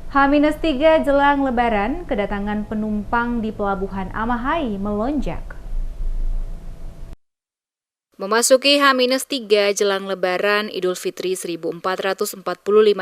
H-3 jelang Lebaran, kedatangan penumpang di Pelabuhan Amahai melonjak. Memasuki H-3 jelang Lebaran Idul Fitri 1445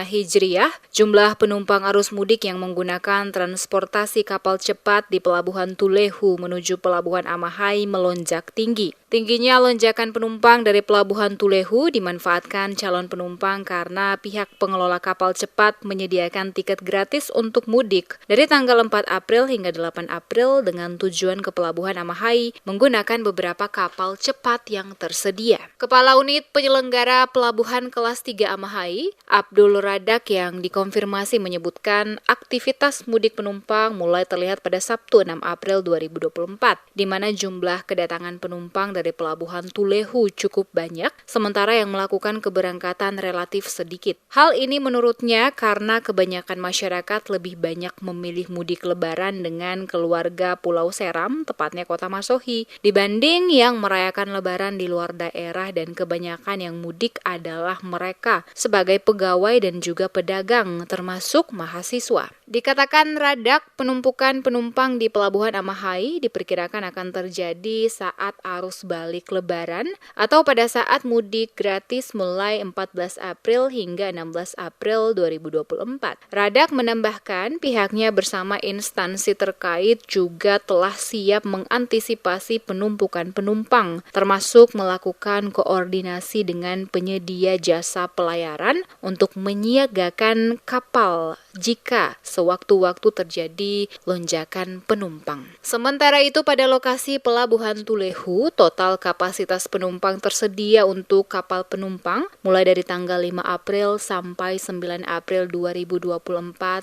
Hijriah, jumlah penumpang arus mudik yang menggunakan transportasi kapal cepat di Pelabuhan Tulehu menuju Pelabuhan Amahai melonjak tinggi. Tingginya lonjakan penumpang dari Pelabuhan Tulehu dimanfaatkan calon penumpang karena pihak pengelola kapal cepat menyediakan tiket gratis untuk mudik dari tanggal 4 April hingga 8 April dengan tujuan ke Pelabuhan Amahai menggunakan beberapa kapal cepat yang tersedia. Kepala Unit Penyelenggara Pelabuhan Kelas 3 Amahai, Abdul Radak yang dikonfirmasi menyebutkan aktivitas mudik penumpang mulai terlihat pada Sabtu 6 April 2024, di mana jumlah kedatangan penumpang dari Pelabuhan Tulehu cukup banyak, sementara yang melakukan keberangkatan relatif sedikit. Hal ini menurutnya karena kebanyakan masyarakat lebih banyak memilih mudik Lebaran dengan keluarga Pulau Seram, tepatnya Kota Masohi, dibanding yang merayakan Lebaran di luar daerah, dan kebanyakan yang mudik adalah mereka sebagai pegawai dan juga pedagang, termasuk mahasiswa. Dikatakan Radak, penumpukan penumpang di Pelabuhan Amahai diperkirakan akan terjadi saat arus balik Lebaran atau pada saat mudik gratis mulai 14 April hingga 16 April 2024. Radak menambahkan pihaknya bersama instansi terkait juga telah siap mengantisipasi penumpukan penumpang, termasuk melakukan koordinasi dengan penyedia jasa pelayaran untuk menyiagakan kapal jika sewaktu-waktu terjadi lonjakan penumpang. Sementara itu pada lokasi Pelabuhan Tulehu, total kapasitas penumpang tersedia untuk kapal penumpang mulai dari tanggal 5 April sampai 9 April 2024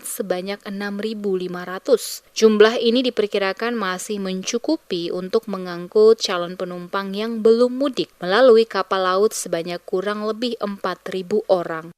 sebanyak 6.500. Jumlah ini diperkirakan masih mencukupi untuk mengangkut calon penumpang yang belum mudik melalui kapal laut sebanyak kurang lebih 4.000 orang.